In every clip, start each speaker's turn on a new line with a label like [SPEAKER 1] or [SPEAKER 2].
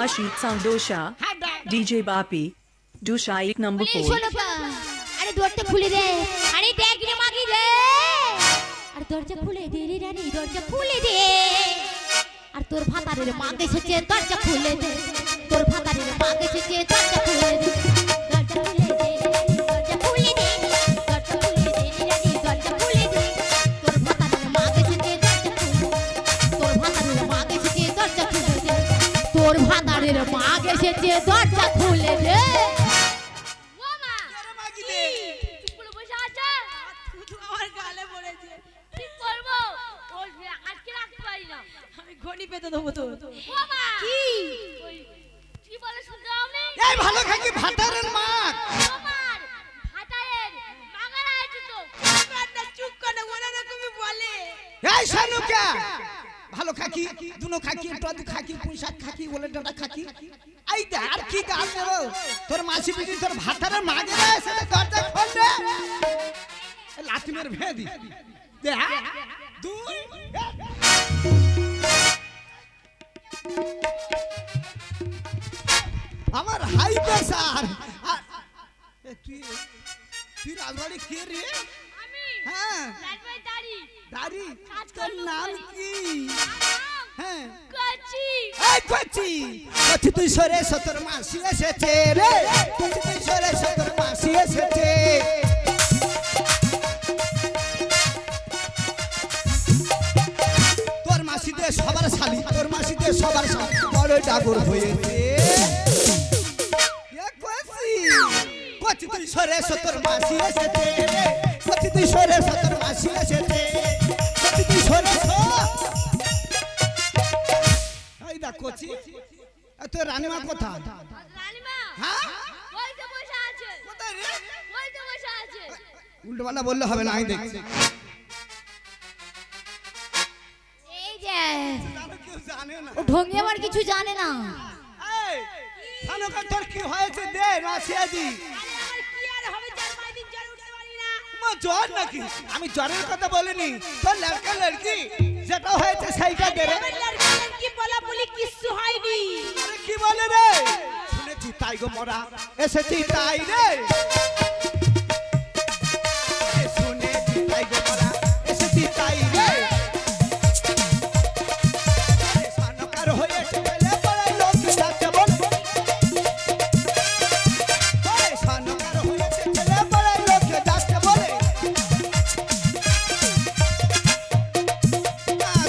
[SPEAKER 1] Ashit Sandosha, DJ Bapi, Dusha 1 number 4.
[SPEAKER 2] আরে দরজা খুলে দে, আরে দেখ রে মাগি রে, আর দরজা খুলে দে রে রানী, দরজা খুলে দে, আর তোর ভাতারের মা এসেছে, দরজা খুলে দে, তোর ভাতারের মা এসেছে, দরজা খুলে দে, দরজা খুলে দে, দরজা খুলে দে, দরজা খুলে দে রানী, দরজা খুলে দে, তোর ভাতারের মা এসেছে, দরজা খুলে দে, তোর ভাতারের মা এসেছে, দরজা খুলে দে, তোর ভাতারের মা এসেছে, দরজা খুলে দে।
[SPEAKER 3] ঘনি পেতে দেবো তো
[SPEAKER 2] বাবা
[SPEAKER 3] কি
[SPEAKER 2] কি বলে শুনতে হবে
[SPEAKER 4] এই ভালো খাকি ভাতারের মাগ
[SPEAKER 2] তোমার ভাতারের মাগারা আছে তো
[SPEAKER 3] রান্না চুপ করে ওরা রকমই বলে
[SPEAKER 4] এই শানুকা ভালো খাকি দুনো খাকি একটু খাকি পুঁইশাক খাকি বলে ডাটা খাকি এই দে আর কি গাল দেবো তোর মাসি বিটি তোর ভাতারের মাগে রে সেটা দরজা খোল দে লাঠি মেরে ভেঙে দি দে দুই আমার হাই প্রেসার তুই তুই রাজবাড়ি কে রে
[SPEAKER 2] আমি
[SPEAKER 4] হ্যাঁ
[SPEAKER 2] রাজবাই দাড়ি
[SPEAKER 4] দাড়ি তোর নাম কি হ্যাঁ
[SPEAKER 2] কাচি
[SPEAKER 4] এই কচি কচি তুই সরে সতর মাসি এসেছে রে কচি তুই সরে সতর মাসি এসেছে তোর মাসি দে সবার শালি তোর মাসি দে সবার শালি বড় ডাগর হয়েছে এ কচি কচি তুই সরে সতর মাসি এসেছে রে কচি তুই সরে সতর মাসি এসেছে কচি তুই সরে এই দা কচি তোর রানীমা কোথায়
[SPEAKER 2] রানীমা
[SPEAKER 4] হ্যাঁ
[SPEAKER 2] ওই তো বসে আছে
[SPEAKER 4] কোথায় রে
[SPEAKER 2] ওই তো বসে আছে
[SPEAKER 4] উল্টো পাল্টা বললে হবে না আমি দেখছি
[SPEAKER 2] এই যে
[SPEAKER 4] কেউ জানে না
[SPEAKER 2] ও ঢঙ্গি আমার কিছু জানে না
[SPEAKER 4] এই খানকা তোর কি হয়েছে দে নাসিয়া দি
[SPEAKER 3] আরে আমার কি আর হবে 4-5 দিন জ্বর উঠতে পারি না
[SPEAKER 4] মা জ্বর নাকি আমি জ্বরের কথা বলিনি তোর লড়কা লড়কি যেটা হয়েছে সেইটা দে রে
[SPEAKER 3] আমার লড়কি কি বলা বলি কিছু হয়নি
[SPEAKER 4] আরে কি বলে রে শুনেছি তাই গো মরা এসেছি তাই রে শুনেছি তাই গো মরা এসেছি তাই রে সানকার হয়েছে বলে বড়াই লোক যাচ্ছে বল সানকার হয়েছে ছেলে বড়াই লোক যাচ্ছে বলে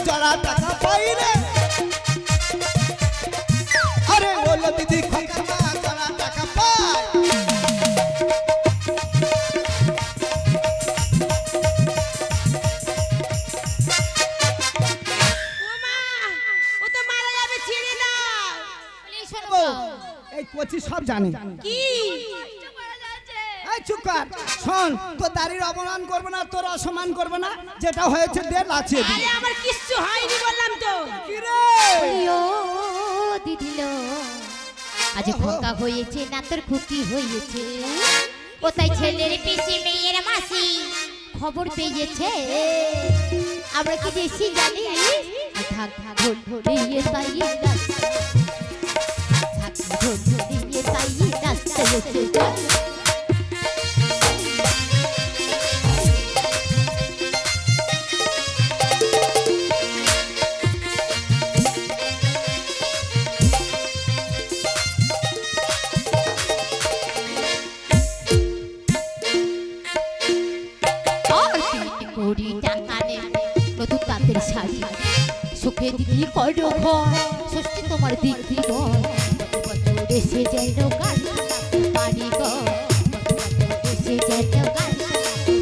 [SPEAKER 4] জড়া টাকা পাই রে আরে বলো দিদি খোকা জড়া টাকা পাই
[SPEAKER 3] ও মা ও তো মারা যাবে ছেড়ে দাও
[SPEAKER 2] বলি শোনো
[SPEAKER 4] এই কোচি সব জানে
[SPEAKER 3] কি
[SPEAKER 2] কষ্ট করে যাচ্ছে
[SPEAKER 4] এই চুপ কর শোন তোর দাড়ির অপমান করবে না তোর অসম্মান করবে না যেটা হয়েছে দে লাচিয়ে দি
[SPEAKER 3] আরে আমার কিছু হয়নি বললাম তো
[SPEAKER 4] কি রে
[SPEAKER 2] ও দিদিলো আজ খোকা হয়েছে না তোর খুকি হয়েছে ও তাই ছেলের পিসি মেয়ের মাসি খবর পেয়েছে আমরা কি বেশি জানি থাক থাক ঢোল ঢোলিয়ে তাই রাস্তা থাক ঢোল ঢোলিয়ে তাই রাস্তা এসে যায় কোটি টাকা নে নতুন তাঁতের শাড়ি সুখে দিদি করো ঘর ষষ্ঠী তোমার দিদি বছর এসে যেন গান পারি গো এসে যেন গান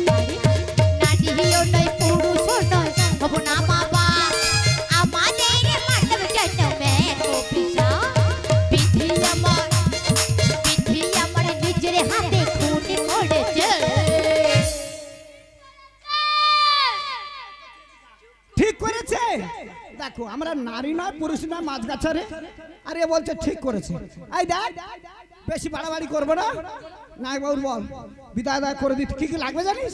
[SPEAKER 2] পারি নারীও নয় পুরুষও নয় হব না বাবা আমাদের মানব জন্মের অফিসা বিধি আমার নিজের হাতে খুন করেছে
[SPEAKER 4] ঠিক করেছে দেখো আমরা নারী নয় পুরুষ নয় মাছ গাছারে আর এ বলছে ঠিক করেছে এই দেখ বেশি বাড়াবাড়ি করবো না নায়ক বাবুর বল বিদায় দায় করে দিতে কি কি লাগবে জানিস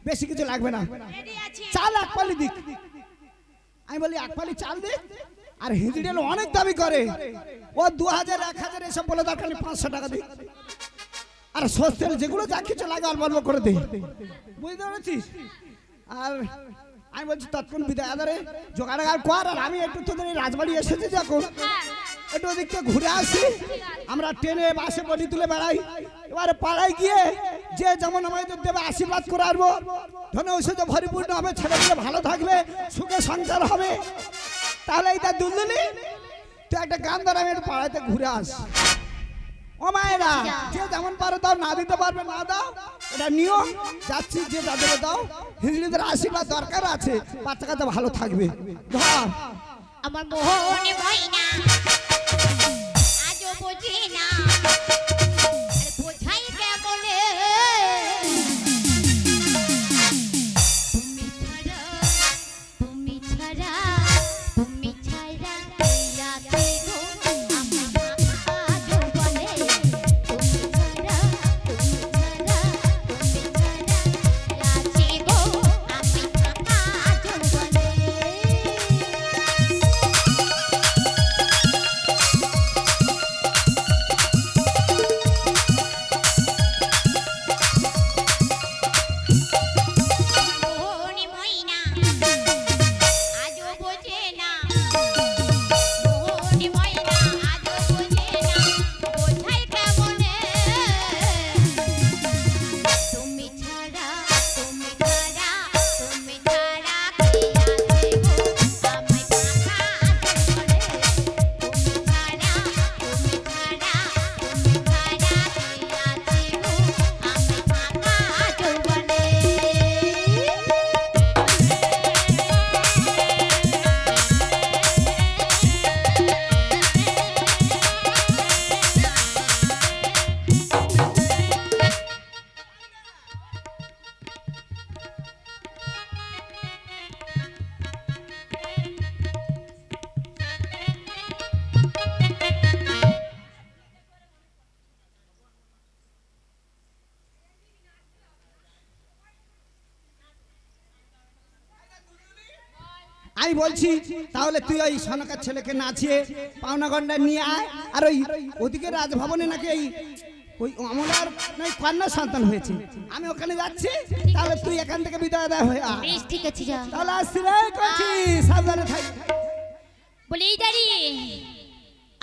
[SPEAKER 4] বেশি কিছু লাগবে না
[SPEAKER 3] রেডি আছি
[SPEAKER 4] চাল এক পালি দিক আমি বলি এক পালি চাল দিক আর হিজড়ে অনেক দাবি করে, ও 2000 1000 এসব বলে দরকার নেই, 500 টাকা দিই। আর সস্তের যেগুলো যা কিছু লাগে অল্প অল্প করে দে, বুঝতে পেরেছিস? আর আমি বলছি তৎক্ষণ বিদায় আদারে জোগাড় কর, আর আমি একটু তোদের এই রাজবাড়ি এসেছি যখন একটু ওদিক থেকে ঘুরে আসি। আমরা ট্রেনে বাসে বডি তুলে বেড়াই, এবারে পাড়ায় গিয়ে যে যেমন আমাদের দেবে আশীর্বাদ করে আসবো। ধনে ঔষধে ভরিপূর্ণ হবে, ছেলেগুলো ভালো থাকবে, সুখে সংসার হবে। তাহলে এইটা দুলদুলি তুই একটা গান ধর, আমি একটু পাড়াতে ঘুরে আস। ও মায়েরা, যে যেমন পারো দাও, না দিতে পারবে না দাও, এটা নিয়ম। যাচ্ছি, যে যাদের দাও, হিজড়িদের আশীর্বাদ দরকার আছে, বাচ্চা কাচ্চা ভালো থাকবে। ধর
[SPEAKER 2] আমার মোহনে ময়না আজও বোঝে না, আরে বোঝাই কেমনে তুমি ছাড়া তুমি ছাড়া রাতে গো আমার আজও বলে তুমি ছাড়া রাতে গো আমি আজও বলে। মোহনে ময়না আজও বোঝে না, মোহনে ময়না আজও বোঝে না, বোঝাই কেমনে তুমি ছাড়া তুমি ছাড়া তুমি ছাড়া কে আছে গো আমায় কাকা বলে তুমি ছাড়া তুমি ছাড়া তুমি ছাড়া কে আছে গো আমায় কাকা বলে।
[SPEAKER 4] আমি বলছি তাহলে তুই ওই সনকার ছেলেকে নাচিয়ে পাওনা গন্ডা নিয়ে আয়। আর ওই ওদিকে রাজভবনে নাকি ওই অমলার নাই কন্যা সন্তান হয়েছে, আমি ওখানে যাচ্ছি। তাহলে তুই এখান থেকে বিদায় দেয় হয়ে আয়।
[SPEAKER 2] বেশ ঠিক আছে যা।
[SPEAKER 4] তাহলে আসছি রে, করছি সাবধানে থাক।
[SPEAKER 2] বলে এই দাঁড়িয়ে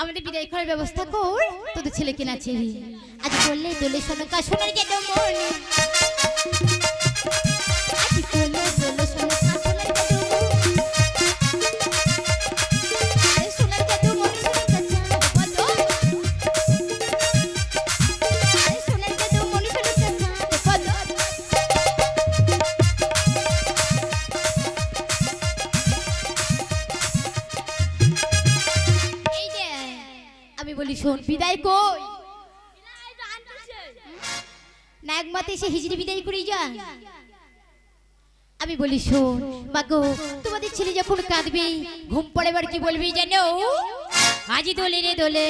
[SPEAKER 2] আমাদের বিদায় করার ব্যবস্থা কর, তোদের ছেলেকে নাচিয়ে আজ বললে দোলে সোনাকা সোনার যেন মন আজ বললে দোলে সোনাকা সোনার যেন আরে সোনার যেন মন সোনার কাছে বলো আরে সোনার যেন মন সোনার কাছে বলো। এই যে আমি বলি শোন, বিদায় কই নায়ক মাতে এসে হিজড়ি বিদায় করে যা। আমি বলি শোন মাগো, তোমাদের ছেলে যখন কাঁদবে ঘুম পড়ে এবার কি বলবি জানো? আজি দোলে রে দোলে,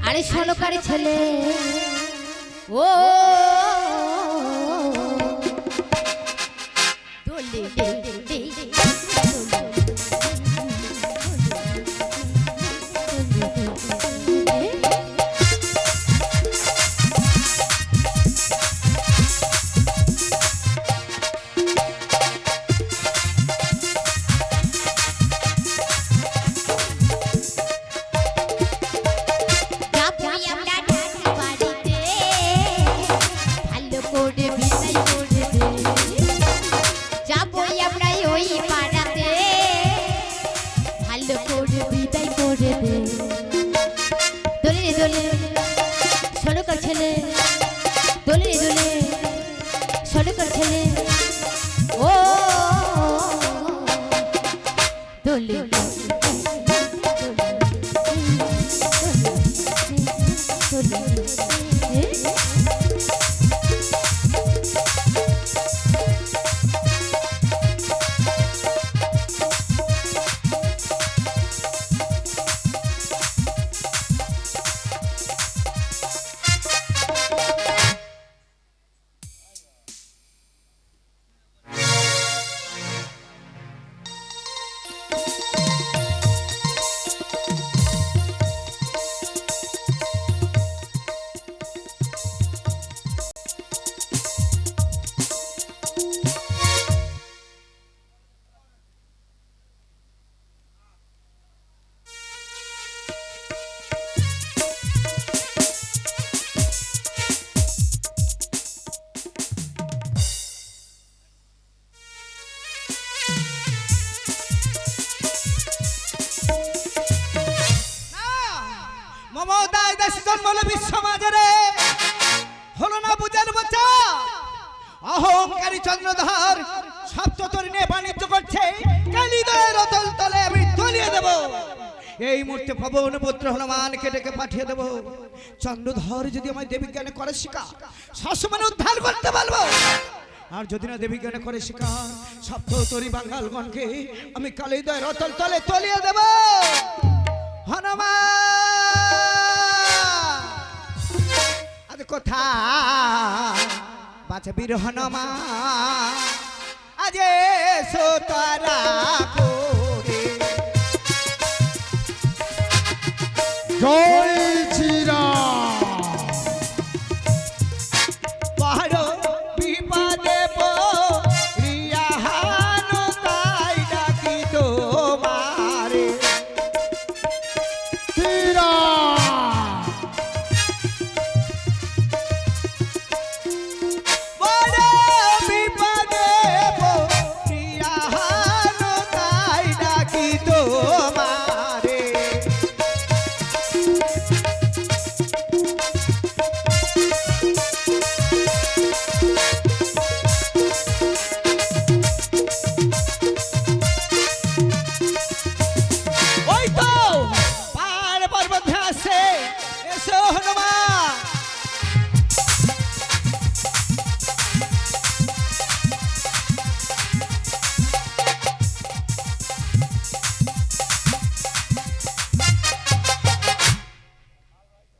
[SPEAKER 2] আরে সনকারে ছেলে ও দোলে ভালো করে বিদায় করে দে, যাবই আমরা ওই
[SPEAKER 4] দেশ জন্মলে বিশ্ব মাঝারে হলো না বুঝার বচা অহংকারী চন্দ্রধর সপ্ততরণে বাণিজ্য করছে কালিদয়ের অতল তলে আমি তলিয়ে দেব এই মুহূর্তে পবন পুত্র হনুমানকে ডেকে পাঠিয়ে দেব চন্দ্রধর যদি আমার দেবী জ্ঞানে করে শিকার সসমানে উদ্ধার করতে পারবো আর যদি না দেবী জ্ঞানে করে শিকার সপ্ততরী বাঙালগণকে আমি কালিদয়ের অতল তলে তলিয়ে দেব হনুমান আজ কোথায় বাঁচে বীর হনুমান আজ এসো তারা করে
[SPEAKER 5] জয় শ্রীরাম
[SPEAKER 4] বড় বিপদে পড়িয়া হানু তাই ডাকি তোমারে
[SPEAKER 5] শ্রীরাম
[SPEAKER 4] বড় বিপদে পড়িয়া হানু তাই ডাকি তোমারে ওই তো পাহাড় পর্বত আছে এসো হনুমান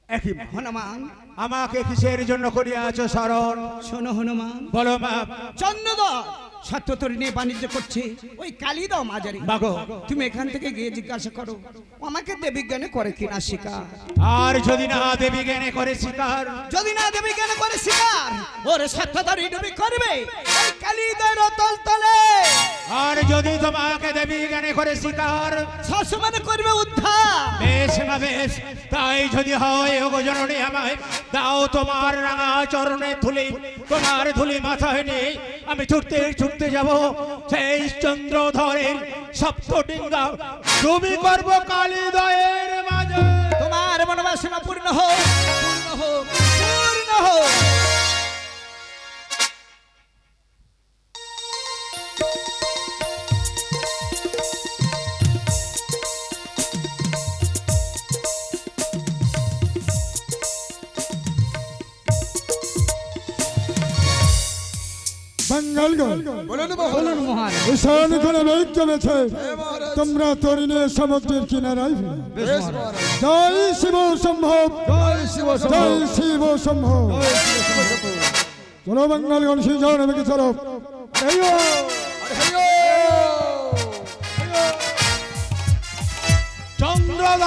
[SPEAKER 5] একই মা।
[SPEAKER 4] হনুমান
[SPEAKER 5] আমাকে কিসের জন্য করিয়াছ স্মরণ
[SPEAKER 4] শোনো হনুমান
[SPEAKER 5] বলো মা।
[SPEAKER 4] চন্দ্রদল সত্যতরী নিয়ে বাণিজ্য করছে ওই কালিদাও মাঝারি
[SPEAKER 5] মাগো।
[SPEAKER 4] তুমি এখান থেকে গিয়ে জিজ্ঞাসা করো আমাকে দেবী জ্ঞানে করে কিনা শিকার
[SPEAKER 5] আর যদি না দেবী জ্ঞানে করে শিকার
[SPEAKER 4] যদি না দেবী জ্ঞানে করে শিকার ওরে সত্যতরী ডুবি করবে ওই কালিদার অতল তলে
[SPEAKER 5] আর যদি তোমাকে দেবী জ্ঞানে করে শিকার
[SPEAKER 4] সসমানে করবে উদ্ধার
[SPEAKER 5] বেশ না বেশ তাই যদি হয় ওগো জননী আমায় দাও তোমার রাঙা চরণে ধুলি তোমার ধুলি মাথায় নেই আমি ছুটতে ছুটতে যাব সেই চন্দ্রধরের সপ্তডিঙ্গা তুমি করব কালিদয়ের মাঝে
[SPEAKER 4] তোমার মনোবাসনা পূর্ণ হোক পূর্ণ হোক পূর্ণ হোক
[SPEAKER 6] বাঙ্গালগণ বলুন মহান ঈশান কোণে মেঘ জমেছে তোমরা তরিণে সমুদ্রের কিনারায় ফিরে। জয় শিব সম্ভব জয় শিব সম্ভব চলো বাঙ্গালগণ সেই জন আমাকে চলো
[SPEAKER 5] চন্দ্রধর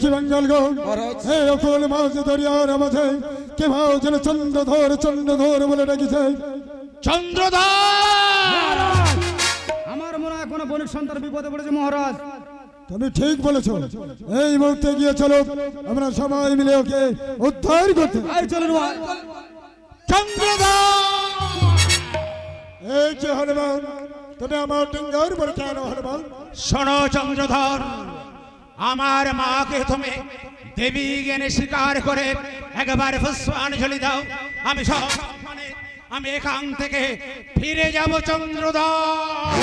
[SPEAKER 6] কি বাঙ্গালগণ হে অকল মাঝ দরিয়ার মাঝে কে ভাও যেন চন্দ্রধর চন্দ্রধর বলে ডাকিছে
[SPEAKER 5] চন্দ্রধর
[SPEAKER 7] আমার মনে হয় কোনো বণিক সন্তান বিপদে পড়েছে মহারাজ।
[SPEAKER 6] তুমি ঠিক বলেছো এই মুহূর্তে গিয়ে চলো আমরা সবাই মিলে ওকে উদ্ধার করতে
[SPEAKER 7] চলুন
[SPEAKER 5] চন্দ্রধর
[SPEAKER 6] এই যে হনুমান তুমি আমার ডিঙ্গার উপর কেন হনুমান
[SPEAKER 5] শোনো চন্দ্রধর আমার মাকে তুমি দেবী জ্ঞানে স্বীকার করে একবার পুষ্পাঞ্জলি দাও আমি সব মানে আমি এখান থেকে ফিরে যাব চন্দ্রধর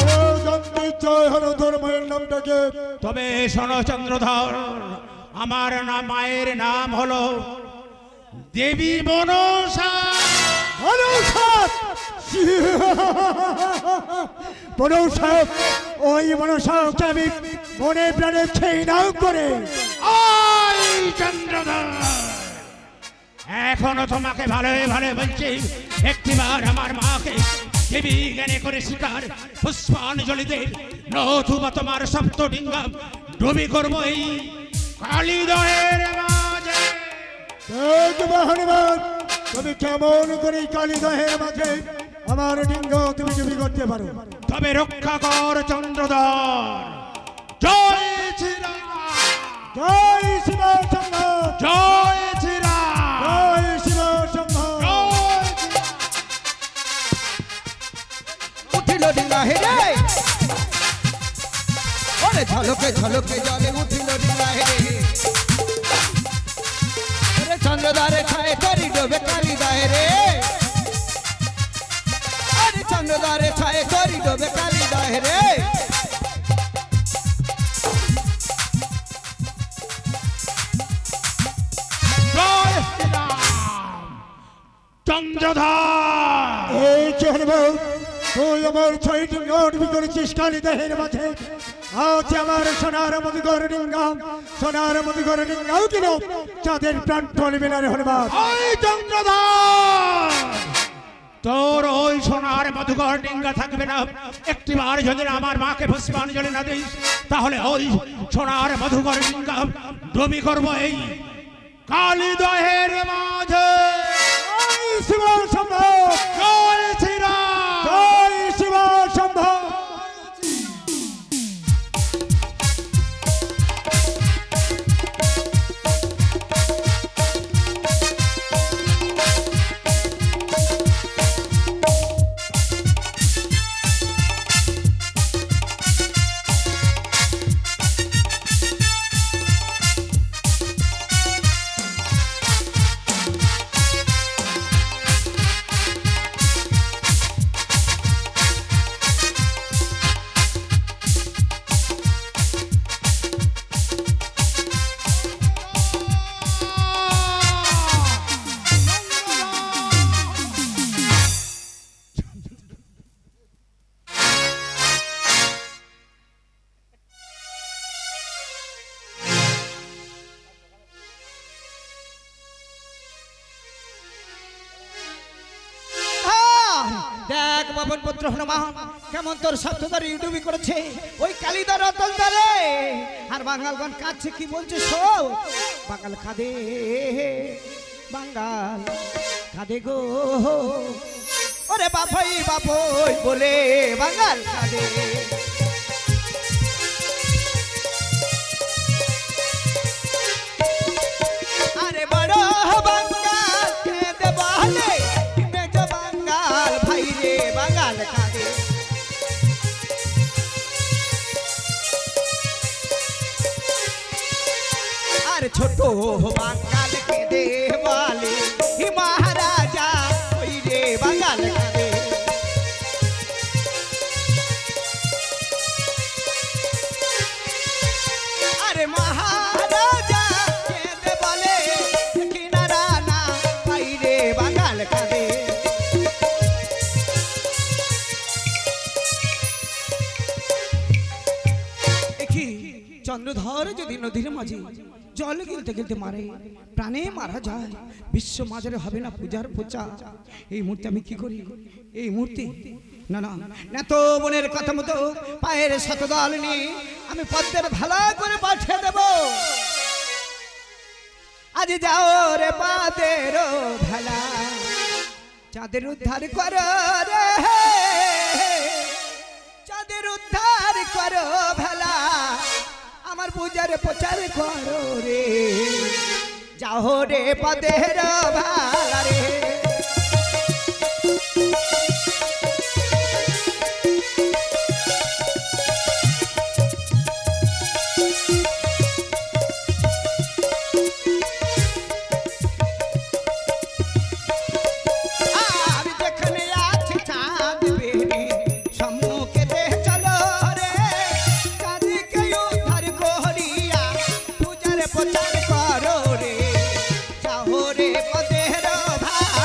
[SPEAKER 6] জানতে চাই হনুধর মায়ের নামটাকে
[SPEAKER 5] তবে শোনো চন্দ্রধর আমার মায়ের নাম হলো দেবী মনসা
[SPEAKER 6] ওই মনসাকে আমি মনে প্রাণে খেয়ে নাও করে
[SPEAKER 5] ওই চন্দ্রধর এখনো তোমাকে ভালো ভালো বলছি একটিবার আমার মাকে দেবী জ্ঞানে করে শিকার পুষ্পাঞ্জলি দে নতুবা তোমার সপ্তডিঙ্গা ডুবি করবো এই কালিদয়ের মাঝে
[SPEAKER 6] দেখবে হনুমান তুমি কেমন করে কালিদহের মাঝে আমার ডিঙ্গ তুমি ডুবি করতে পারো
[SPEAKER 5] তবে রক্ষা কর চন্দ্রধর জয় শ্রীরাম
[SPEAKER 6] জয় শিব শম্ভ
[SPEAKER 5] জয় শ্রীরাম
[SPEAKER 6] জয় শিব শম্ভ
[SPEAKER 5] জয়
[SPEAKER 4] উঠিল ডিঙ্গা হেরে ও আরে ঝলকে ঝলকে জলে উঠিল ডিঙ্গায় রে আরে চন্দ্রদারে ছায় করি ডোবে কালি দায় রে আরে চন্দ্রদারে ছায় করি ডোবে কালি দায় রে
[SPEAKER 5] চন্দ্রধর
[SPEAKER 6] এই চলবে তুই আমার ছয়টি নোট বিকরেছিস কালী দেহের মাঝে আজ আমার সোনার মধুকর ডিঙ্গাম সোনার মধুকর ডিঙ্গাও কিল চাঁদের প্রাণ টলবে না রে হনুমান
[SPEAKER 5] ওই চন্দ্রধর তোর ওই সোনার মধুকর ডিঙ্গা থাকবে না একটিবার যদি আমার মাকে পুষ্পাঞ্জলি না দিস তাহলে ওই সোনার মধুকর ডিঙ্গা ডুবি করবো এই কালীদহের মাঝে
[SPEAKER 6] শিব সম্ভব
[SPEAKER 5] জয় শ্রীরাম
[SPEAKER 6] জয় শিব সম্ভব
[SPEAKER 4] দেখ বাবন পুত্র হনুমান কেমন তোর সপ্তধারী ডুবি করেছে ওই কালিদার অতল দলে আর বাঙালগণ কাছে কি বলছে সব বাঙাল কাঁদে বাঙাল কাঁদে গো ওরে বাপাই বাপই বলে বাঙাল কাঁদে আরে বড় বাঙাল কেঁদে বলে মেজ বাঙাল ভাই রে বাঙাল কাঁদে আর ছোট বাঙাল কেঁদে বলে হি মহারাজা ওই রে বাঙাল কাঁদে আরে মহারাজা কেঁদে বলে কিনারা না ভাই রে বাঙাল কাঁদে দেখি চন্দ্রধর যদি নদীর মাঝে জল গিলতে গিলতে মারে প্রাণে মারা যায় বিশ্ব মাঝারে হবে না পূজার পূজা এই মুহূর্তে আমি কি করি এই মুহূর্তে না না না তো বোনের কথা মতো পায়ের শতদল নিয়ে আমি পদ্মের ভালা করে পাঠিয়ে দেব আজ যাও রে পাদের ভালা চাঁদের উদ্ধার করো রে চাঁদের উদ্ধার করো ভালা আমার পূজার প্রচার করো রে যাও রে পদের ভালা রে আমি যেখানে আছি চাঁদ বেরি সম্মুখে দে চলো রে চাঁদকে উদ্ধার করিয়া পূজার প্রচার করো রে যাও রে পদের ভালা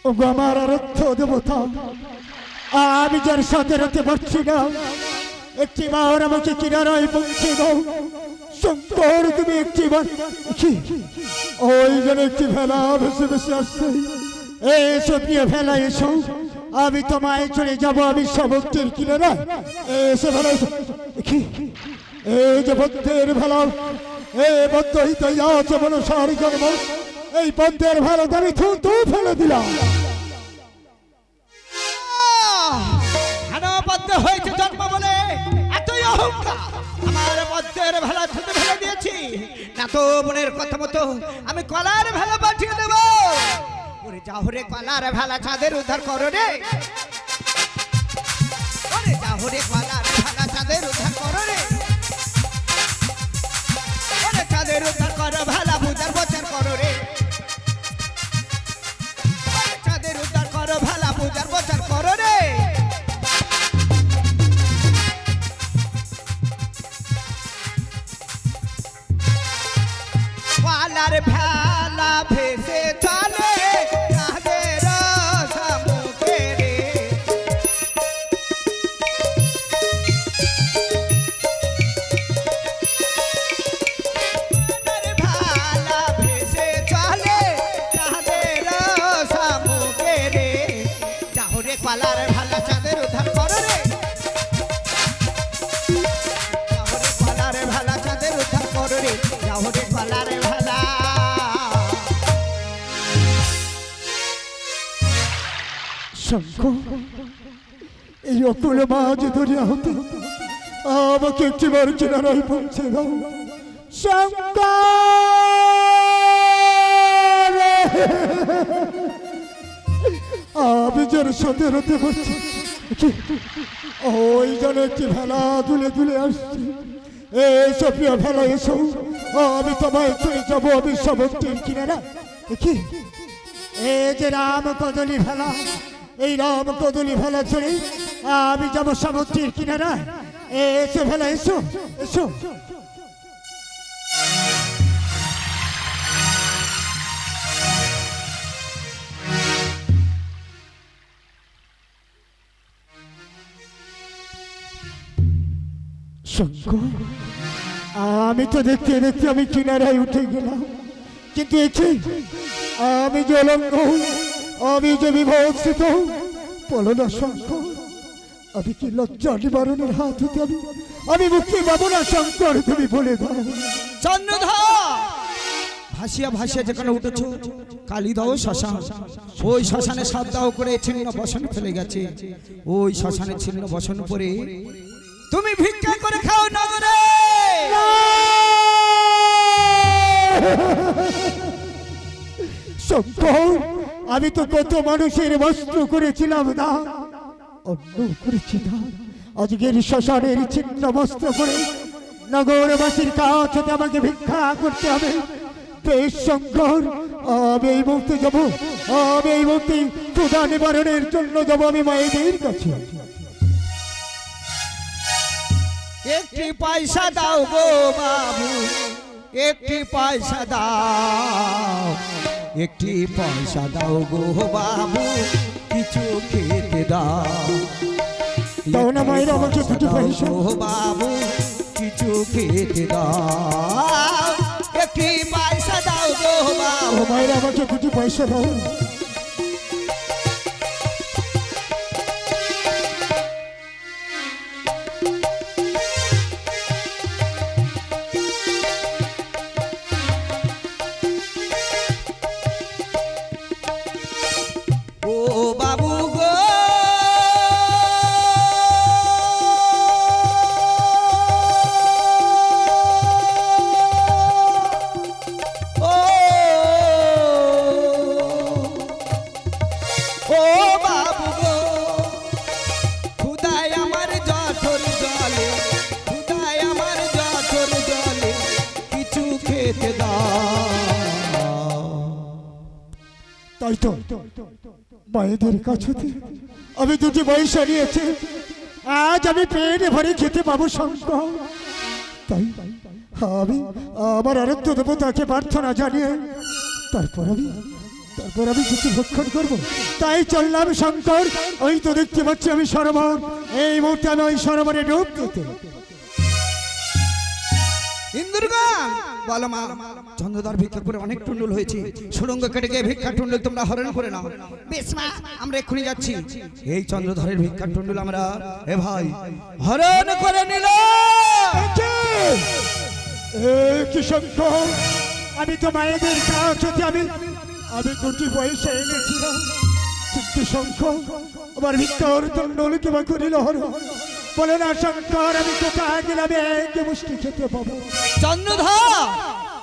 [SPEAKER 6] ও গো আমার আরাধ্য দেবতা, আমি যার সাথে রাতে পারছি না, একটি বার আমাকে কিনারায় পৌঁছে দাও। শঙ্কর তুমি একটি বার ওই যেন একটি ভেলা ভেসে ভেসে আসছে, এসো প্রিয় ভেলা এসো, আমি তোমায় চলে যাব আমি সমুদ্রের কিনারায়। এসে ভেলা এসো। এই যে বদ্ধের ভেলা, এই বদ্ধ হইতে আছে বলো সারি জন্ম, এই বদ্ধের ভেলাতে আমি থুতু ফেলে দিলাম।
[SPEAKER 4] বদ্ধ হয়েছে জন্ম বলে এতই অহংকার, আমার বদ্ধের ভেলা ছুটে ফেলে দিয়েছি না তো মনের কথা মতো আমি কলার ভেলা পাঠিয়ে দেব। ওরে যাও রে কলার ভেলা চাঁদের উদ্ধার করো রে, ওরে যাও রে কলার ভেলা চাঁদের উদ্ধার করো রে, ওরে চাঁদের উদ্ধার করো ভেলা পূজার প্রচার করো রে, চাঁদের উদ্ধার করো ভেলা পূজার প্রচার করো রে। কলার ভেলা ভেসে চলে চাঁদের সম্মুখে রে, ভেলা ভেসে চলে চাঁদের সম্মুখে রে, যাও রে কলার ভেলা চাঁদের উদ্ধার করো রে, যাও রে কলার ভেলা চাঁদের উদ্ধার করো রে, যাও রে কলার ভেলা।
[SPEAKER 6] শঙ্কর, এই অকুল মাঝ দরিয়া হতে আমাকে একটি বার কিনারায় পৌঁছে দাও। শঙ্কর, আমি যার সাথে রাতে পারছি, ওই যেন একটি ভেলা দুলে দুলে আসছে, এসো প্রিয় ভেলা এসো, আমি তোমায় চলে যাবো আমি সমুদ্রের কিনারা। দেখি এই যে রাম কদলি ভেলা, এই রাম কদলি ভেলা চড়ে আমি যাবো সমুদ্রের কিনারা। এসো ভেলা এসো এসো। শঙ্কর, আমি তো দেখতে দেখতে আমি কিনারায় উঠে গেলাম, কিন্তু এসে আমি যে অলঙ্গ, আমি যে বিভৎসিত, বলো না শঙ্কর, আমি কি লজ্জা নিবারণের হাত হতে আমি মুক্তি পাবো না? শঙ্কর তুমি বলে দাও।
[SPEAKER 4] চন্দ্রধর ভাসিয়া ভাসিয়া যেখানে উঠেছো কালী দাও শ্মশান, ওই শ্মশানে সাত দাও করে ছিন্ন বসন ফেলে গেছে, ওই শ্মশানে ছিন্ন বসন পরে তুমি ভিক্ষা করে খাও নগরে।
[SPEAKER 6] শঙ্কর, আমি তো কত মানুষের বস্ত্র করেছিলাম না, অন্য করেছি না, আজকের শ্মশানের ছিন্ন বস্ত্র করে নগরবাসীর কাছ থেকে আমাকে ভিক্ষা করতে হবে। বেশ শঙ্কর, আমি এই মুহূর্তে যাবো, আমি এই মুহূর্তে ক্ষুধা নিবারণের জন্য যাবো আমি মায়েদের কাছে।
[SPEAKER 4] একটি পয়সা দাও গো বাবু, একটি পয়সা দাও, একটি পয়সা দাও গো বাবু, কিছু খেতে দাও।
[SPEAKER 6] দাও না মায়ের আমাকে দুটো পয়সা
[SPEAKER 4] গো বাবু, কিছু খেতে দাও, একটি পয়সা দাও গো বাবু।
[SPEAKER 6] মায়ের আমাকে দুটো পয়সা দাও। তাই তো মায়েদের কাছে আমি দুটি পয়সা নিয়েছি, আজ আমি পেটে ভরে খেতে পাবো শঙ্কর। তাই আমি আমার আরাধ্য দেবতাকে প্রার্থনা জানিয়ে তারপর আমি কিছু ভক্ষণ করবো। তাই চললাম শঙ্কর। ওই তো দেখতে পাচ্ছি আমি সরোবর, এই মুহূর্তে আমি ওই সরোবরে ডুব দিতে।
[SPEAKER 4] ইন্দুরগণ বলো মা, চন্দ্রধর ভিক্ষা করে অনেক টুন্ডুল হয়েছে, সুরঙ্গ কেটে গিয়ে ভিক্ষা টুন্ডুল তোমরা হরণ করে নাও। বেশ মা, আমরা এক্ষুনি যাচ্ছি। এই চন্দ্রধরের ভিক্ষা টুন্ডুল আমরা এ ভাই হরণ করে নিল।
[SPEAKER 6] কি শঙ্কর, আমি তো মায়েদের কাছ হতে আমি দুটি পয়সা এনেছিলাম, কিন্তু শঙ্কর আমার ভিক্ষার টুন্ডুল কিবা করিল হরণ। বলে না শঙ্কর, আমি কোথায় গেলাম এক মুষ্টি খেতে পাবো?
[SPEAKER 4] চন্দ্রধর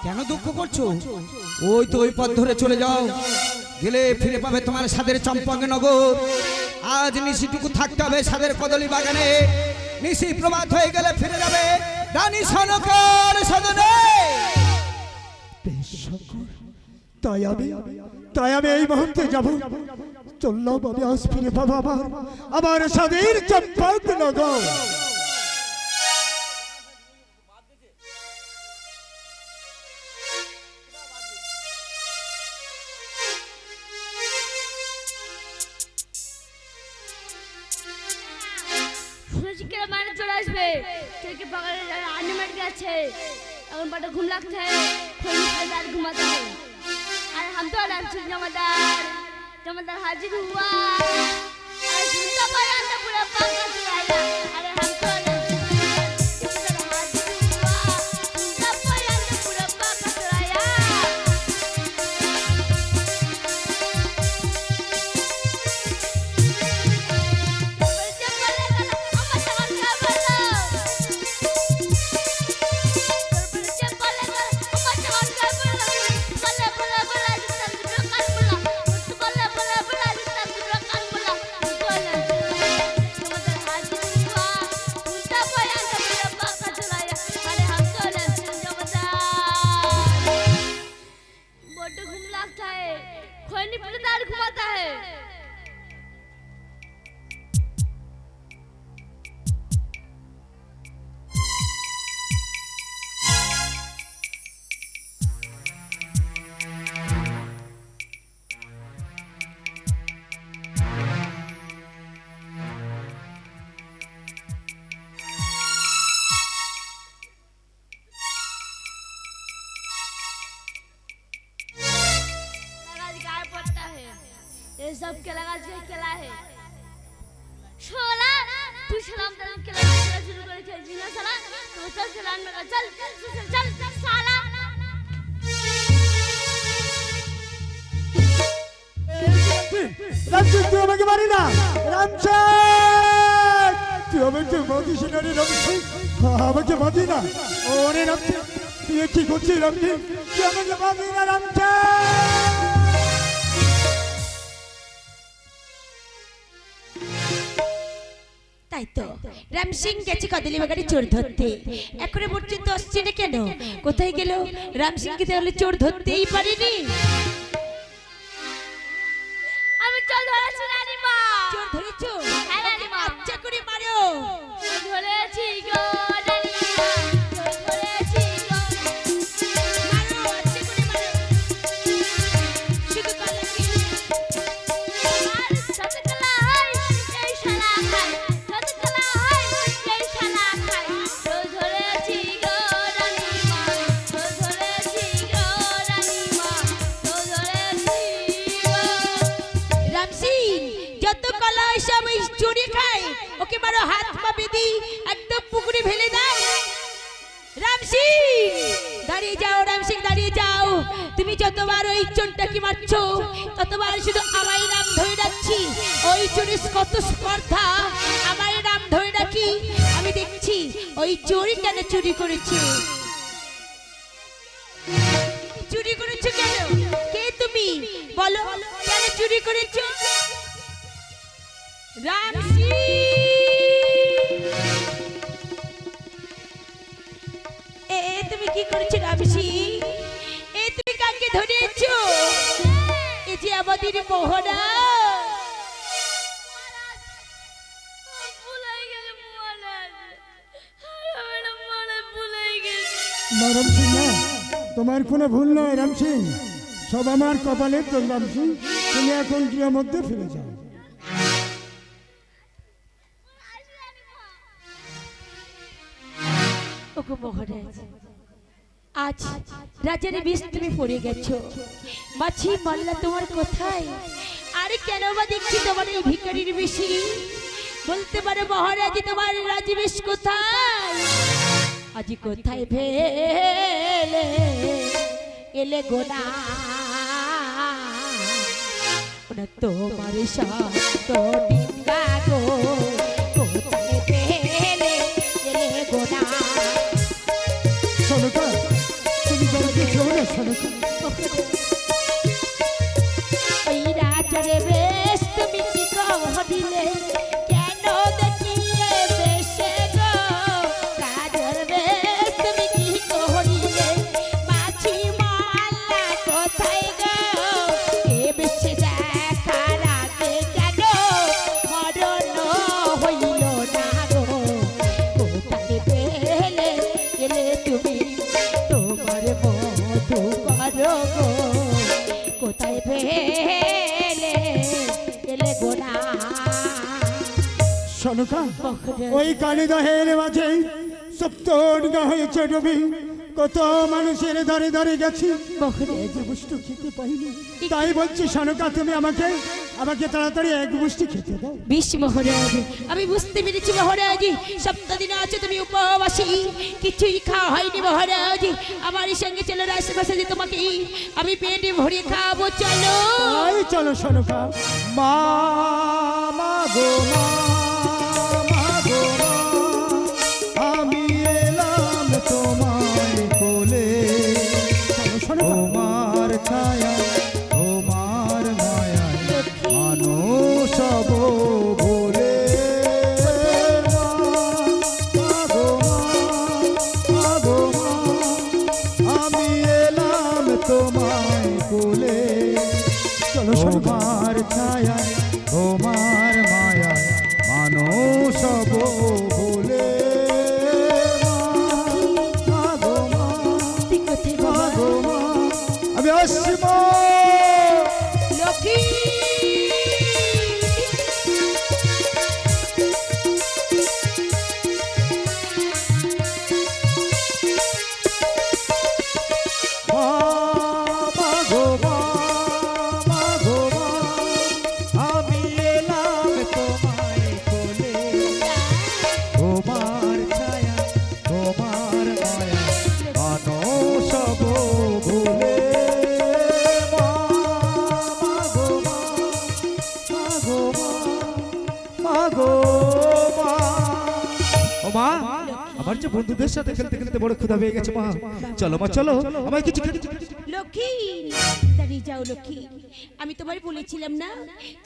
[SPEAKER 4] কেন দুঃখ করছো? ওই তো ওই পথ ধরে চলে যাও, গেলে ফিরে পাবে তোমার সাদের চম্পকনগর। আজ নিশিটুকু থাকতে হবে সাদের কদলী বাগানে, নিশি প্রভাত হয়ে গেলে ফিরে যাবে রানী সনকার সদনে।
[SPEAKER 6] বেশ শঙ্কর, তাই আমি এই মুহূর্তে যাব। চললাম আমি, আজ ফিরে পাবো আমার সাদের চম্পকনগর।
[SPEAKER 3] শুনেছি কেন মানে চলে আসবে, থেকে পাকালে আনিমেট গেছে, এখন বাটা ঘুম লাগছে, আর ঘুমাতে হবে। আর हम तो रामचंद्र जमादार हाजिर हुआ, और सुनता पाया तो पूरा पागल चुराया। अरे हम तो जमादार हाजिर हुआ, सुनता पाया तो पूरा पागल चुराया। बच्चे बोले गला अम्मा चार का बोलो, बच्चे बोले गला अम्मा चार का बोलो, बोले बोले बोले घुमाता है। ये सब केला गाछ के केला है शोला, तू सलाम तेरा केला शुरू करे थे जीना साला, तो चल सलाम में चल चल चल साला।
[SPEAKER 6] রামচন্দ্র, তুই আমাকে মারি না। রামচন্দ্র, তুই আমাকে মারিস না রে রামচন্দ্র, আমাকে মারি না। ওরে রামচন্দ্র, তুই কি করছিস রামচন্দ্র? তুই আমাকে মারি না রামচন্দ্র।
[SPEAKER 2] তাই তো রাম সিং গেছে কদলী বাগানে চোর ধরতে, এখনো পর্যন্ত আসছে না কেন? কোথায় গেল? রাম সিং কে তাহলে চোর ধরতেই পারেনি।
[SPEAKER 3] আমি চোর ধরেছি রানীমা।
[SPEAKER 2] চোর ধরেছো?
[SPEAKER 3] হ্যাঁ রানীমা।
[SPEAKER 2] আচ্ছা করে মারো।
[SPEAKER 3] ধরেছি গো রানীমা, ধরেছি গো।
[SPEAKER 2] মারো, আচ্ছা করে মারো। শুধু পালা কি?
[SPEAKER 3] আর সাথে খেলা হয় এই শালা খায়, সাথে খেলা হয় এই শালা খায়। ধরেছি গো রানীমা, ধরেছি গো রানীমা, ধরেছি গো।
[SPEAKER 2] রাম সিং যত কলা সব চুরি খায়, ওকে মারো, হাত পা বেঁধে একদম পুকুরে ফেলে দাও। রাম সিং দাঁড়িয়ে যাও, রাম সিং দাঁড়িয়ে যাও। তুমি যতবার ওই চোরটাকে মারছো, ততবার শুধু আমায় নাম ধরে ডাকছি। ওই চোরের কত স্পর্ধা, আমায় নাম ধরে ডাকি। আমি দেখছি ওই চোরই কেন চুরি করেছে। চুরি করেছো কেন? কে তুমি? বলো, কেন চুরি করেছো? রাম সিং, তুমি কি করেছো রাম সিং? তুমি কাকে ধরেছো? এ যে আমাদের মোহনা।
[SPEAKER 6] রাম সিং না, তোমার কোনো ভুল নয় রাম সিং, সব আমার কপালের তো রাম সিং। তুমি এখন গৃহের মধ্যে ফিরে যাও।
[SPEAKER 2] ওগো মহারাজ, আজ রাজার বিষ তুমি পড়ে গেছো। মাছি মাল্লা তোমার কোথায়? আরে কেন বা দেখছি তোমার এই ভিখারির বেশি? বলতে পারে মহারাজ তোমার রাজবেশ কোথায়? আজ কোথায় ফেলে এলে গোনা ওনা তোমার সাত ডিঙ্গা গো, কোথায় ফেলে এলে গোনা।
[SPEAKER 6] সনকা, তুমি জলদি খেও না সনকা।
[SPEAKER 2] ওই রাজারে বেশ তুমি কি কহিলে, কেন দেখিলে বেশে গো? রাজার বেশ তুমি কি কহিলে, মাছি মাল্লা কোথায় গো? এ বেশে দেখার আগে কেন মরণ হইল না গো? কোথায় পেলে গেলে তুমি তোমার মধু করো গো? কোথায় ফেলে এলে গোনা।
[SPEAKER 6] সনকা, ওই কালিদহের মাঝে সপ্তর্গা হয়েছে ডুবি, কত মানুষের ধরে ধরে গেছি,
[SPEAKER 2] মহারাজ,
[SPEAKER 6] মুষ্টি খেতে পাইনি। তাই বলছি সনকা, তুমি আমাকে আমাকে তাড়াতাড়ি এক মুষ্টি খেতে দাও।
[SPEAKER 2] বিশ মহারাজ, আমি বুঝতে পেরেছি মহারাজ, সপ্তদিন আছে তুমি উপবাসী, কিছুই খাওয়া হয়নি মহারাজ। আমার সঙ্গে চলো রাজপ্রাসাদে, যে তোমাকে আমি পেটে ভরে খাবো, চলো।
[SPEAKER 6] তাই চলো সনকা। মা মা গো মা, মা গো মা, আমি এলাম তোমার কোলে, তোমার ছায়া তোমার মায়া মানুষ সব ভোলে। মা গো মা, মা গো মা, আমি এলাম তোমার কোলে, তোমার ছায়া তোমার মায়া মানুষ সব ভোলে। মা গো মা,
[SPEAKER 2] তুই কোথায়
[SPEAKER 6] মা
[SPEAKER 2] বাবা?
[SPEAKER 6] গো মা, আমি আসছি মা।
[SPEAKER 2] লক্ষ্মী,
[SPEAKER 6] মা গো মা, মা গো মা, আমি এলাম তোমায় কোলে, তোমার ছায়া তোমার মায়া মানুষ সব ভুলে। মা গো মা, মা গো মা, মা গো মা। ও মা, আমার যে বন্ধুদের সাথে খেলতে খেলতে বড় ক্ষুধা পেয়ে গেছে মা, চলো মা চলো, আমায় কিছু খেতে।
[SPEAKER 2] লক্ষ্মী, দাঁড়িয়ে যাও লক্ষ্মী। আমি তোমার বলেছিলাম না,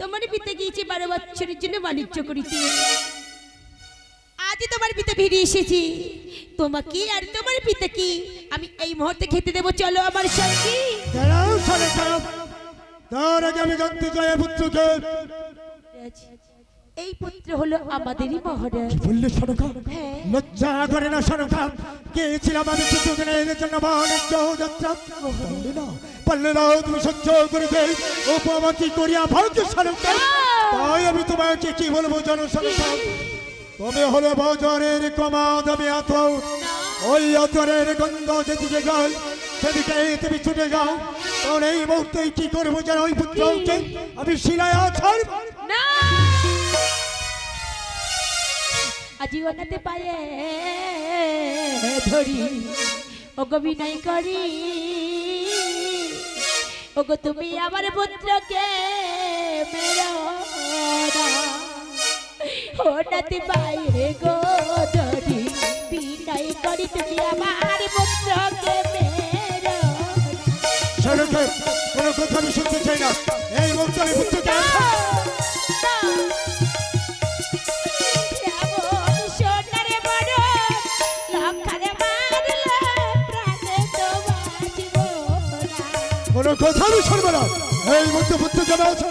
[SPEAKER 2] তোমার পিতা গিয়েছে 12 বছরের জন্য বাণিজ্য করিতে। আজ তোমার পিতা ফিরে এসেছি, তোমাকে আর তোমার পিতা কি আমি এই মুহূর্তে খেতে দেবো, চলো আমার সঙ্গে।
[SPEAKER 6] দাঁড়াও সরকার, তার আগে আমি জানতে চাই এ পুত্রকে।
[SPEAKER 2] এই পুত্র হলো আমাদেরই মহারাজ।
[SPEAKER 6] বললে সরকার,
[SPEAKER 2] হ্যাঁ।
[SPEAKER 6] লজ্জা করে না সরকার? গিয়েছিলাম আমি কিছুদিনের জন্য বাণিজ্য যাত্রা, পারলে না তুমি সহ্য করেছে উপমতি করিয়া ভারত সরকার। তাই আমি তোমাকে কি বলবো জানো সরকার? তবে হলো বাজারের কমাদ, আমি এত ওই আতরের গন্ধ যেদিকে যায় সেদিকে তুমি ছুটে যাও। কারণ এই মুহূর্তে কি করবো জানো? ওই পুত্রকে আমি শিলায় ছাড়ব
[SPEAKER 2] না, আজি ওনাতে পায়ে ধরি ওগো বিনয় করি, ওগো তুমি আমার পুত্রকে মেরো না, ওনাতে পায়ে গো ধরি বিনয় করি, তুমি আমার পুত্রকে মেরো
[SPEAKER 6] সরকার। কোনো কথা আমি শুনতে চাই না, এই মুহূর্তে আমি পুত্রকে কোনো কথা আমি শুনবো না, এই মুহূর্তে পুত্র যাবে আছে।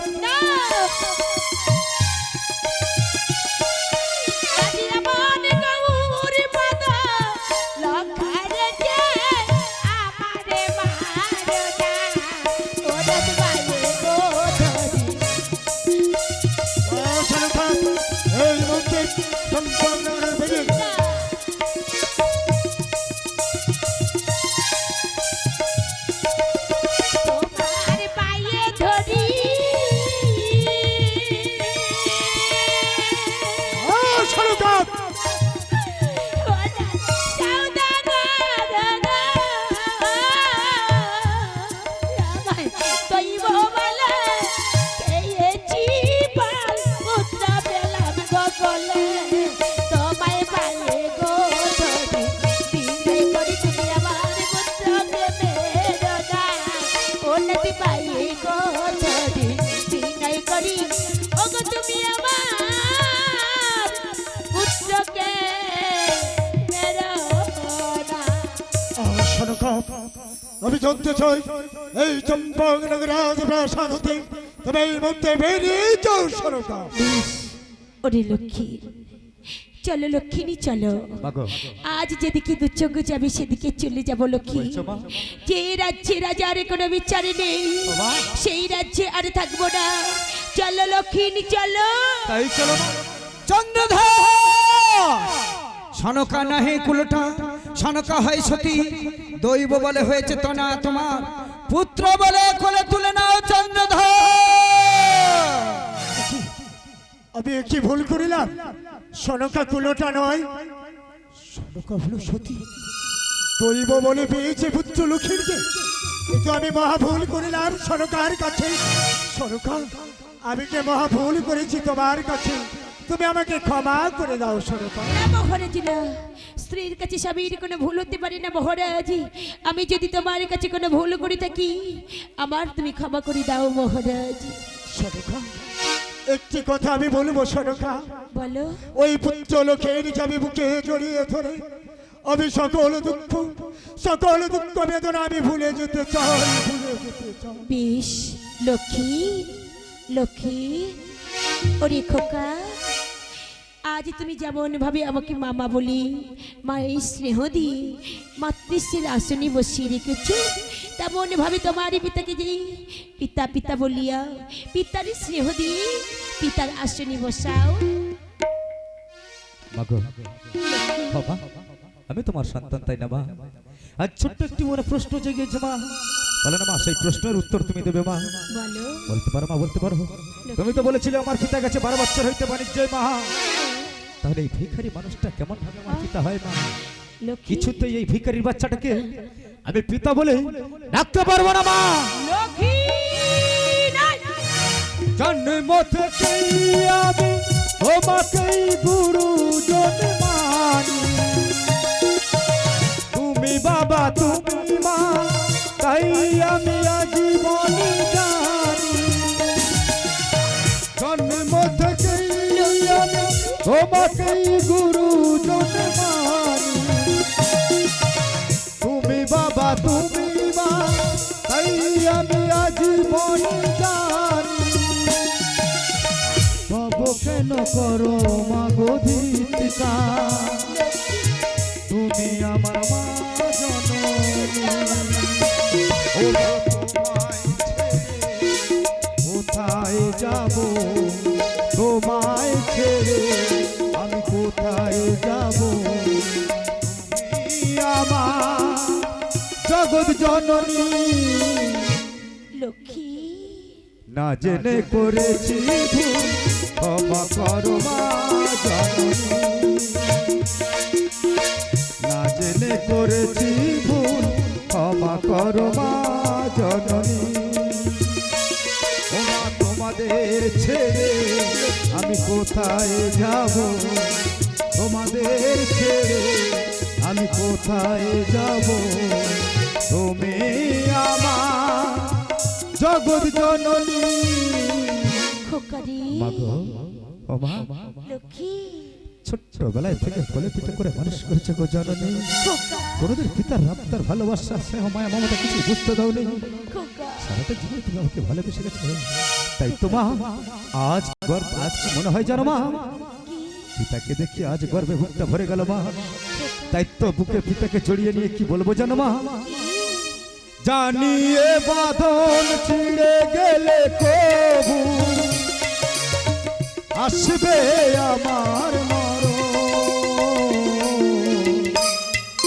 [SPEAKER 2] যদি পাইয়ে গো যদি বিনয় করি ওগো তুমি আমার পুত্রকে মেরো না।
[SPEAKER 6] সনকা, আমি জানতে চাই এই চম্পক নগরাজ প্রাসাদ হতে তবে এই মধ্যে বেরিয়ে যাও সনকা।
[SPEAKER 2] ওরে লক্ষ্মী, চলো লক্ষ্মী চলো, আজ যেদিকে দু চোখ যাবে সেদিকে চলে যাব লক্ষ্মী। যে রাজ্যে রাজার কোনো বিচারে নেই সেই রাজ্যে আর থাকবো না। চলো লক্ষ্মী চলো।
[SPEAKER 4] তাই চলো চন্দ্রধর। সনকা নাহি কুলটা, সনকা হয় সতী, দৈব বলে হয়েছে তনা তোমার, পুত্র বলে কোলে তুলে নাও চন্দ্রধর।
[SPEAKER 6] আমি কি ভুল করিলাম? সনকা কুলোটা নয়, সনকা হলো সতী। দৈব বলে পেয়েছে পুত্র লক্ষ্মীকে, কিন্তু আমি মহা ভুল করিলাম সনকার কাছে। সনকা, আমি যে মহা ভুল করেছি তোমার কাছে, তুমি আমাকে ক্ষমা করে দাও সনকা।
[SPEAKER 2] না মহারাজ না, স্ত্রীর কাছে স্বামীর কোনো ভুল হতে পারে না মহারাজ। আমি যদি তোমার কাছে কোনো ভুল করে থাকি আমার তুমি ক্ষমা করে দাও মহারাজ।
[SPEAKER 6] সনকা, একটি কথা আমি বলবো সনকা।
[SPEAKER 2] বলো।
[SPEAKER 6] ওই পুত্র লোকের যাবে বুকে জড়িয়ে ধরে আমি সকল দুঃখ বেদনা আমি ভুলে যেতে চাই, ভুলে যেতে চাই।
[SPEAKER 2] বেশ লক্ষ্মী, লক্ষ্মী ওরে খোকা, আজ তুমি যেমন ভাবে আমাকে মামা বলি, মায়ের স্নেহ দিয়ে মাতৃশ্রীর আসনে বসিয়ে রেখেছ, তেমন ভাবে তোমার পিতাকে যে পিতা পিতা বলিয়া পিতার স্নেহ দিয়ে পিতার আসনে বসাও।
[SPEAKER 5] মাগো, বাবা, আমি তোমার সন্তান তাই না মা? আজ ছোট্ট একটি মনে প্রশ্ন জেগেছে মা, বলে না মা, সেই প্রশ্নের উত্তর তুমি দেবে মা।
[SPEAKER 2] বলো।
[SPEAKER 5] বলতে পারো মা, বলতে পারো? তুমি তো বলেছিলে আমার পিতা কাছে 12 বছর হইতে বাণিজ্য মা, তাহলে এই ভিখারি মানুষটা কেমন ভাবে আমার পিতা হয় মা?
[SPEAKER 2] লক্ষ্মী,
[SPEAKER 5] কিছুতেই এই ভিখারির বাচ্চাটাকে আমি পিতা বলে ডাকতে পারবো না মা।
[SPEAKER 2] লক্ষ্মী নাই।
[SPEAKER 5] জন্ম থেকেই আমি তোমাকেই গুরুজন মানি, তুমি বাবা তুমি মা, তাই আমি আজীবন জানি। জন্ম থেকেই আমি তোমাকেই গুরুজন মানি, তুমি বাবা তুমি মা, তাই আমি আজীবন জানি। তব কেন করো মা গধিকা, তুমি আমার মা জননী। ও তোমায় ছেড়ে কোথায় যাব, তোমায় ছেড়ে আমি কোথায় যাব, তুমি আমার জগৎ জননী।
[SPEAKER 2] লক্ষ্মী,
[SPEAKER 5] না জেনে করেছি ভুল, ক্ষমা করো মা জননী। না জেনে করেছি ভুল, ক্ষমা করো মা জননী। ও মা, তোমাদের ছেড়ে আমি কোথায় যাব, তোমাদের ছেড়ে আমি কোথায় যাব, তুমি আমার জগৎ জননী।
[SPEAKER 2] খোকারি,
[SPEAKER 5] মাগো, ও মা,
[SPEAKER 2] লক্ষ্মী,
[SPEAKER 5] ছোট্টবেলায় থেকে কোলে পিঠে করে মানুষ করেছে গো জননী।
[SPEAKER 2] খোকা,
[SPEAKER 5] কোনোদিন পিতার রাপ্তার ভালোবাসা স্নেহ মায়া মমতা কিছু বুঝতে দাওনি,
[SPEAKER 2] খোকা।
[SPEAKER 5] সারাটা জীবন তুমি আমাকে ভালোবেসে গেছো। তাই তো মা, আজ কি মনে হয় জানো মা, পিতাকে দেখি আজ গর্বে বুকটা ভরে গেল মা। তাই তো বুকে পিতাকে জড়িয়ে নিয়ে কি বলবো জানো মা, জানিয়ে বাঁধন ছিঁড়ে গেলে কবু আসবে আমার মরণ।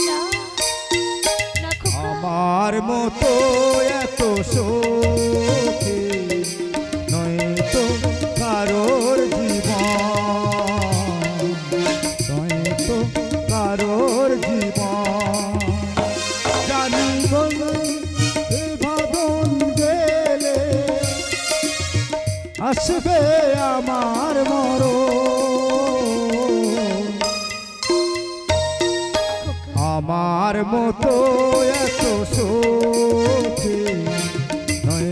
[SPEAKER 2] না, না খোকা।
[SPEAKER 5] আমার মতো এত সুখী নয় তো কারোর জীবন, নয় তো কারোর জীবন। জানি এ বাঁধন গেলে আসবে আমার মরণ। আমার মতো এত সুখী নয়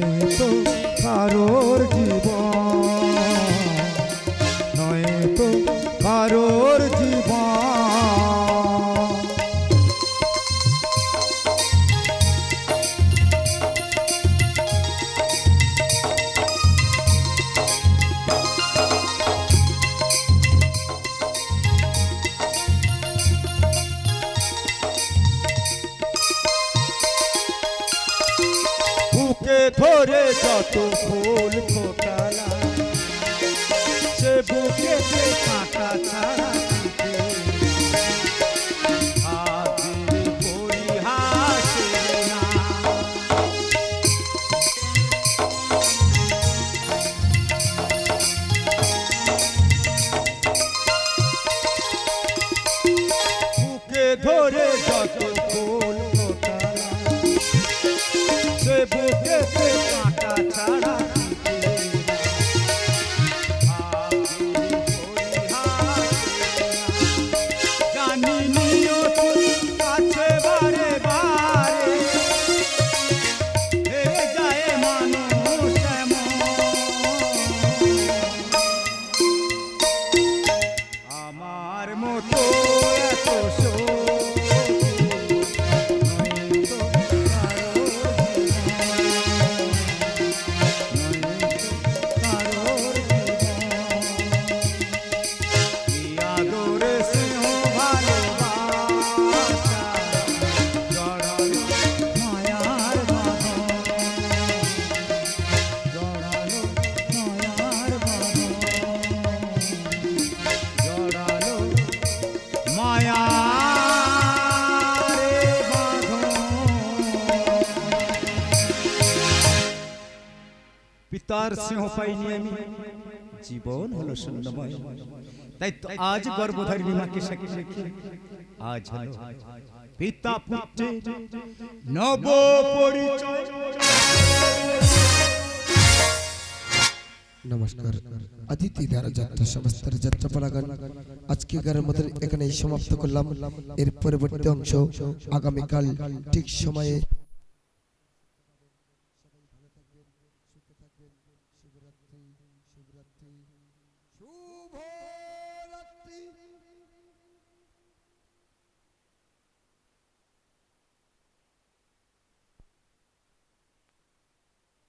[SPEAKER 8] যত ফুল ফোটালা সে বুকেতে কাঁটা ছাড়া দিতে আবির পরিহাসে না। বুকে ধরে যত ফুল ফোটালা সে বুকেতে কাঁটা ছাড়া দিতে জানি নিয়তি কাছে বারে বারে হেরে যায় মানুষ এমন। আমার মতো এত পিতার স্নেহ পাইনি আমি, জীবন হলো শূন্যময়। তাই তো আজ গর্ভধারিণী মাকে সাক্ষী রেখে আজ হলো পিতা পুত্রের নব পরিচয়।
[SPEAKER 9] নমস্কার। অতিথি ধারা যাত্রা সমস্ত যাত্রা পালাগান আজকের মতো এখানেই সমাপ্ত করলাম। এর পরবর্তী অংশ আগামীকাল ঠিক সময়ে। শুভরাত্রি।